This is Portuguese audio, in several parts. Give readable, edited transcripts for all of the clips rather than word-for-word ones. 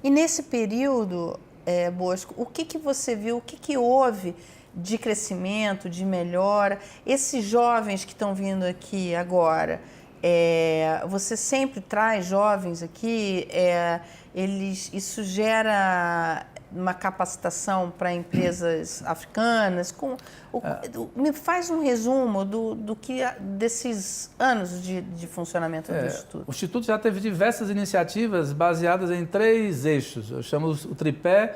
E nesse período, Bosco, o que que você viu, o que que houve de crescimento, de melhora? Esses jovens que estão vindo aqui agora, você sempre traz jovens aqui, isso gera uma capacitação para empresas africanas? Me faz um resumo desses anos de funcionamento do Instituto. O Instituto já teve diversas iniciativas baseadas em 3 eixos. Eu chamo o tripé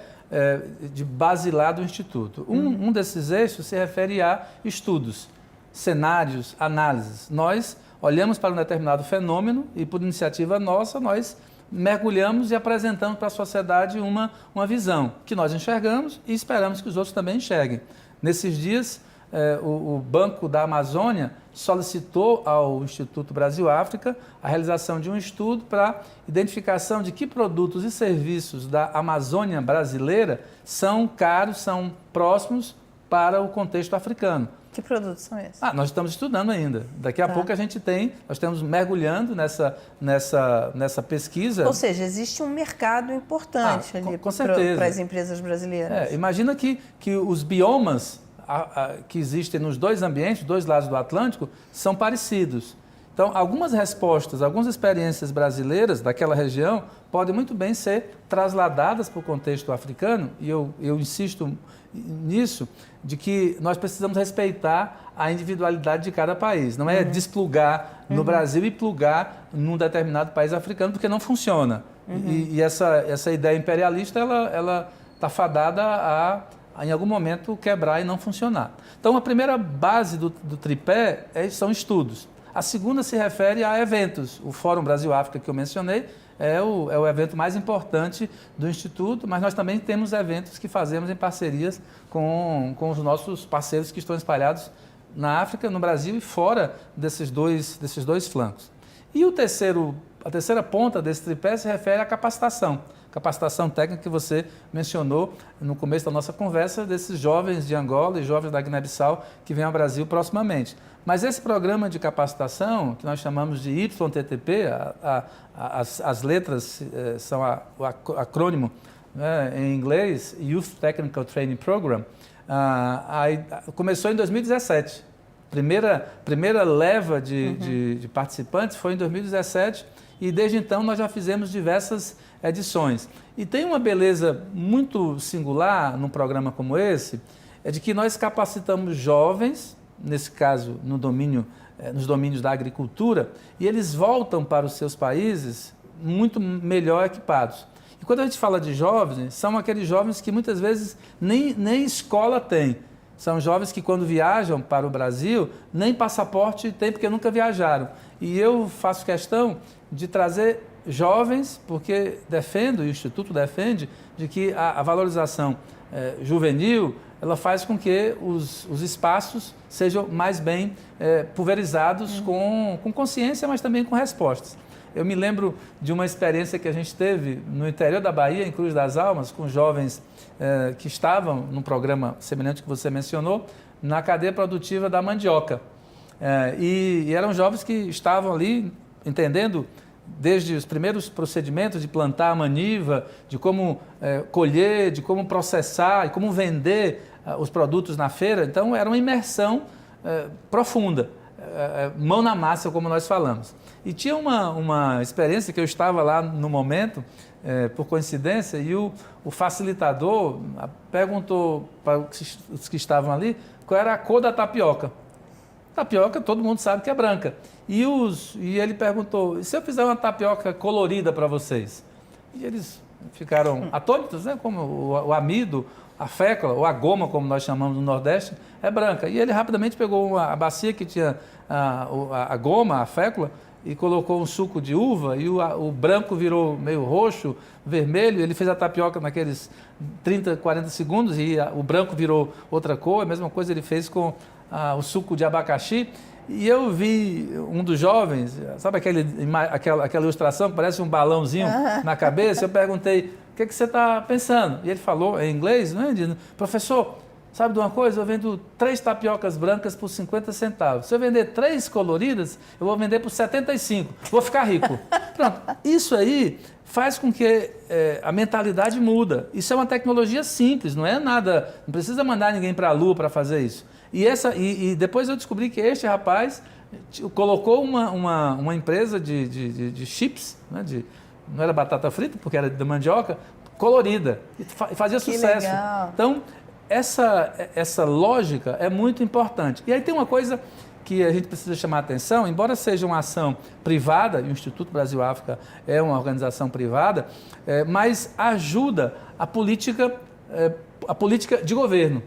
de basilar do Instituto. Um desses eixos se refere a estudos, cenários, análises. Nós olhamos para um determinado fenômeno e, por iniciativa nossa, nós mergulhamos e apresentamos para a sociedade uma visão que nós enxergamos e esperamos que os outros também enxerguem. Nesses dias, o Banco da Amazônia solicitou ao Instituto Brasil-África a realização de um estudo para identificação de que produtos e serviços da Amazônia brasileira são caros, são próximos para o contexto africano. Que produtos são esses? Nós estamos estudando ainda. Daqui a pouco nós estamos mergulhando nessa pesquisa. Ou seja, existe um mercado importante ali para as empresas brasileiras. Imagina que os biomas que existem nos 2 ambientes, 2 lados do Atlântico, são parecidos. Então, algumas respostas, algumas experiências brasileiras daquela região podem muito bem ser trasladadas para o contexto africano, e eu insisto nisso, de que nós precisamos respeitar a individualidade de cada país. Não é desplugar no Brasil e plugar num determinado país africano, porque não funciona. E essa ideia imperialista, ela está fadada a, em algum momento, quebrar e não funcionar. Então, a primeira base do tripé são estudos. A segunda se refere a eventos. O Fórum Brasil-África, que eu mencionei, é o evento mais importante do Instituto, mas nós também temos eventos que fazemos em parcerias com os nossos parceiros que estão espalhados na África, no Brasil e fora desses dois flancos. E a terceira ponta desse tripé se refere à capacitação técnica que você mencionou no começo da nossa conversa, desses jovens de Angola e jovens da Guiné-Bissau que vêm ao Brasil proximamente. Mas esse programa de capacitação, que nós chamamos de YTTP, as letras são o acrônimo, né, em inglês, Youth Technical Training Program, começou em 2017. Primeira leva de participantes foi em 2017 e desde então nós já fizemos diversas edições. E tem uma beleza muito singular num programa como esse, é de que nós capacitamos jovens, nesse caso nos domínios da agricultura, e eles voltam para os seus países muito melhor equipados. E quando a gente fala de jovens, são aqueles jovens que muitas vezes nem escola têm. São jovens que quando viajam para o Brasil, nem passaporte têm porque nunca viajaram. E eu faço questão de trazer jovens, porque defendo, e o Instituto defende, de que a valorização juvenil, ela faz com que os espaços sejam mais bem pulverizados com consciência, mas também com respostas. Eu me lembro de uma experiência que a gente teve no interior da Bahia, em Cruz das Almas, com jovens que estavam num programa semelhante que você mencionou, na cadeia produtiva da mandioca. E eram jovens que estavam ali entendendo desde os primeiros procedimentos de plantar a maniva, de como colher, de como processar e como vender os produtos na feira. Então, era uma imersão profunda, mão na massa, como nós falamos. E tinha uma experiência que eu estava lá no momento, por coincidência, e o facilitador perguntou para os que estavam ali qual era a cor da tapioca. Tapioca, todo mundo sabe que é branca. E ele perguntou, e se eu fizer uma tapioca colorida para vocês? E eles ficaram atônitos, né? Como o amido, a fécula, ou a goma, como nós chamamos no Nordeste, é branca. E ele rapidamente pegou a bacia que tinha a goma, a fécula, e colocou um suco de uva, e o branco virou meio roxo, vermelho. Ele fez a tapioca naqueles 30, 40 segundos, e o branco virou outra cor. A mesma coisa ele fez com o suco de abacaxi. E eu vi um dos jovens, sabe aquela ilustração que parece um balãozinho na cabeça? Eu perguntei, o que você está pensando? E ele falou em inglês, não é? Professor, sabe de uma coisa? Eu vendo 3 tapiocas brancas por 50 centavos. Se eu vender 3 coloridas, eu vou vender por 75. Vou ficar rico. Pronto. Isso aí faz com que a mentalidade muda. Isso é uma tecnologia simples, não é nada, não precisa mandar ninguém para a Lua para fazer isso. E depois eu descobri que este rapaz colocou uma empresa de chips, né, não era batata frita, porque era de mandioca, colorida, e fazia sucesso. Legal. Então, essa lógica é muito importante. E aí tem uma coisa que a gente precisa chamar a atenção, embora seja uma ação privada, e o Instituto Brasil-África é uma organização privada, mas ajuda a política de governo.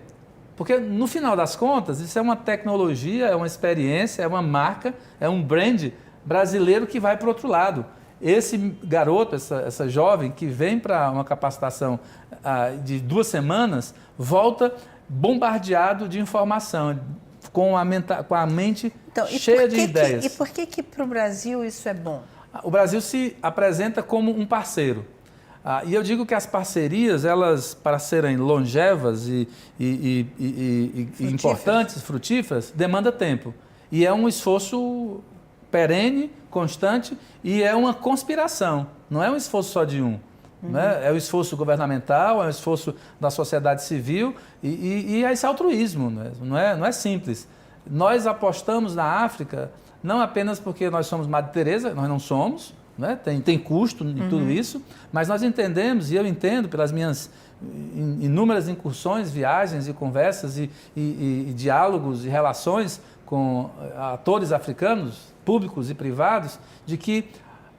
Porque, no final das contas, isso é uma tecnologia, é uma experiência, é uma marca, é um brand brasileiro que vai para o outro lado. Esse garoto, essa jovem que vem para uma capacitação de 2 semanas, volta bombardeado de informação, com a mente cheia de ideias. E por que para o Brasil isso é bom? O Brasil se apresenta como um parceiro. E eu digo que as parcerias, elas, para serem longevas e importantes, frutíferas, demanda tempo. E é um esforço perene, constante, e é uma conspiração. Não é um esforço só de um. Né? É o esforço governamental, é o esforço da sociedade civil e é esse altruísmo. Não é simples. Nós apostamos na África não apenas porque nós somos Madre Teresa, nós não somos, né? Tem custo em tudo isso, mas nós entendemos, e eu entendo pelas minhas inúmeras incursões, viagens e conversas e diálogos e relações com atores africanos, públicos e privados, de que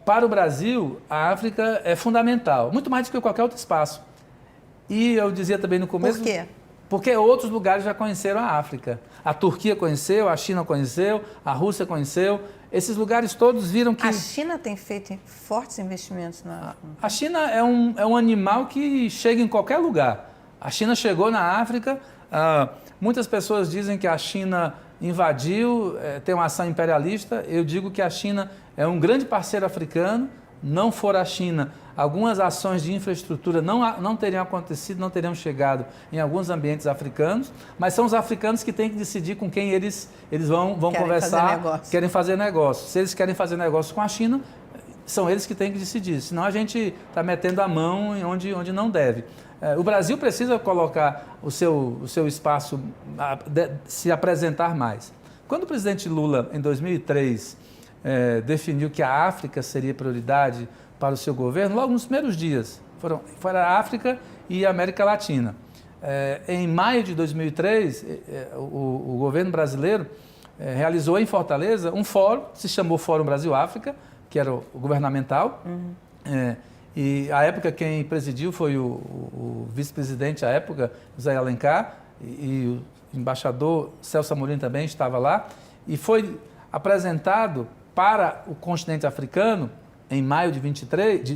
para o Brasil a África é fundamental, muito mais do que qualquer outro espaço. E eu dizia também no começo... Por quê? Porque outros lugares já conheceram a África. A Turquia conheceu, a China conheceu, a Rússia conheceu. Esses lugares todos viram que... A China tem feito fortes investimentos na África. A China é um animal que chega em qualquer lugar. A China chegou na África. Muitas pessoas dizem que a China invadiu, tem uma ação imperialista. Eu digo que a China é um grande parceiro africano. Não for a China, algumas ações de infraestrutura não teriam acontecido, não teriam chegado em alguns ambientes africanos, mas são os africanos que têm que decidir com quem eles vão conversar, querem fazer negócio. Se eles querem fazer negócio com a China, são eles que têm que decidir, senão a gente está metendo a mão onde não deve. O Brasil precisa colocar o seu espaço, se apresentar mais. Quando o presidente Lula, em 2003, definiu que a África seria prioridade para o seu governo, logo nos primeiros dias, foram a África e a América Latina. Em maio de 2003, o governo brasileiro realizou em Fortaleza um fórum, se chamou Fórum Brasil-África, que era o governamental, e à época quem presidiu foi o vice-presidente à época, José Alencar, e o embaixador Celso Amorim também estava lá, e foi apresentado para o continente africano, em maio de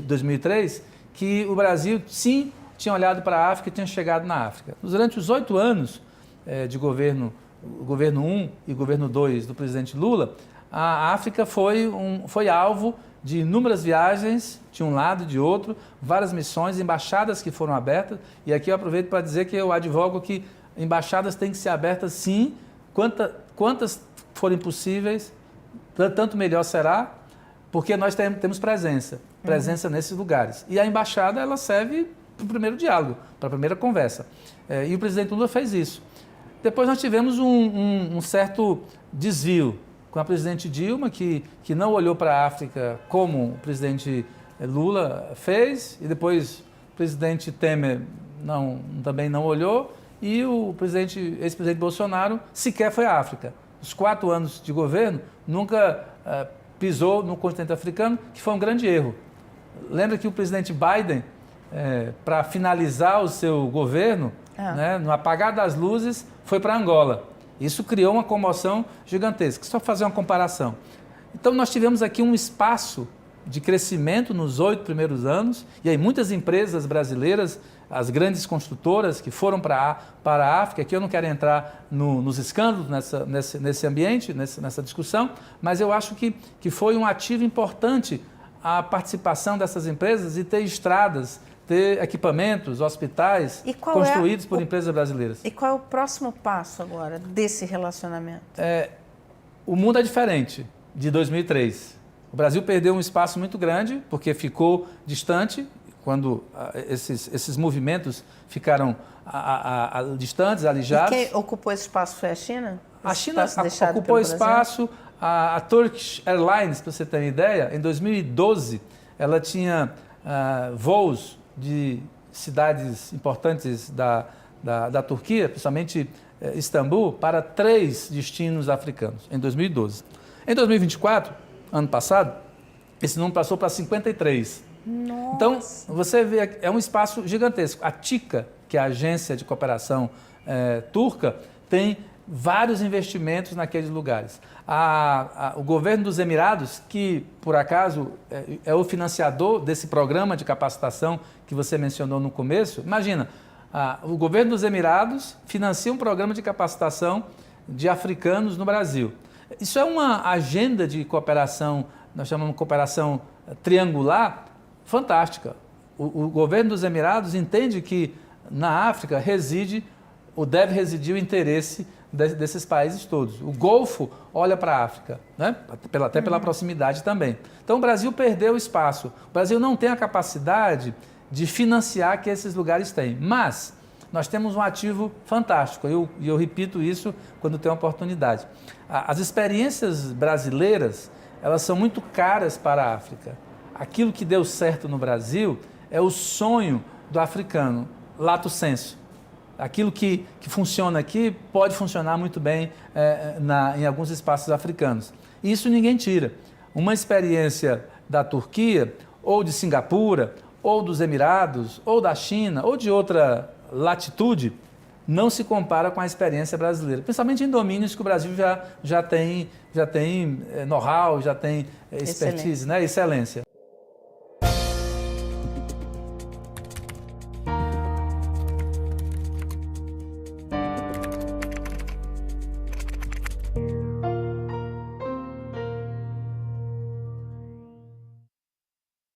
2003, que o Brasil, sim, tinha olhado para a África e tinha chegado na África. Durante os 8 anos de governo 1 e governo 2 do presidente Lula, a África foi alvo de inúmeras viagens, de um lado e de outro, várias missões, embaixadas que foram abertas, e aqui eu aproveito para dizer que eu advogo que embaixadas têm que ser abertas, sim, quantas forem possíveis, tanto melhor será, porque nós temos presença nesses lugares. E a embaixada, ela serve para o primeiro diálogo, para a primeira conversa. E o presidente Lula fez isso. Depois nós tivemos um certo desvio com a presidente Dilma, que não olhou para a África como o presidente Lula fez, e depois o presidente Temer também não olhou, e o ex-presidente Bolsonaro sequer foi à África. Os 4 anos de governo, nunca pisou no continente africano, que foi um grande erro. Lembra que o presidente Biden, para finalizar o seu governo, no apagar das luzes, foi para Angola. Isso criou uma comoção gigantesca. Só fazer uma comparação. Então, nós tivemos aqui um espaço de crescimento nos 8 primeiros anos, e aí muitas empresas brasileiras, as grandes construtoras que foram para a África, aqui eu não quero entrar nos escândalos nesse ambiente, nessa discussão, mas eu acho que foi um ativo importante a participação dessas empresas e ter estradas, ter equipamentos, hospitais construídos por empresas brasileiras. E qual é o próximo passo agora desse relacionamento? O mundo é diferente de 2003. O Brasil perdeu um espaço muito grande porque ficou distante quando esses movimentos ficaram distantes, alijados. E quem ocupou esse espaço foi a China? A China ocupou espaço. A Turkish Airlines, para você ter uma ideia, em 2012 ela tinha voos de cidades importantes da Turquia, principalmente Istambul, para 3 destinos africanos, em 2012. Em 2024, ano passado, esse número passou para 53. Nossa. Então, você vê, é um espaço gigantesco. A TICA, que é a agência de cooperação turca, tem vários investimentos naqueles lugares. O governo dos Emirados, que por acaso é o financiador desse programa de capacitação que você mencionou no começo, imagina, o governo dos Emirados financia um programa de capacitação de africanos no Brasil. Isso é uma agenda de cooperação, nós chamamos de cooperação triangular, fantástica. O governo dos Emirados entende que na África reside ou deve residir o interesse desses países todos. O Golfo olha para a África, né? Até pela proximidade também. Então o Brasil perdeu espaço. O Brasil não tem a capacidade de financiar que esses lugares têm. Mas nós temos um ativo fantástico, e eu repito isso quando tenho oportunidade. As experiências brasileiras, elas são muito caras para a África. Aquilo que deu certo no Brasil é o sonho do africano, lato sensu. Aquilo que funciona aqui pode funcionar muito bem em alguns espaços africanos. E isso ninguém tira. Uma experiência da Turquia, ou de Singapura, ou dos Emirados, ou da China, ou de outra latitude, não se compara com a experiência brasileira, principalmente em domínios que o Brasil já tem know-how, já tem expertise, né? Excelência.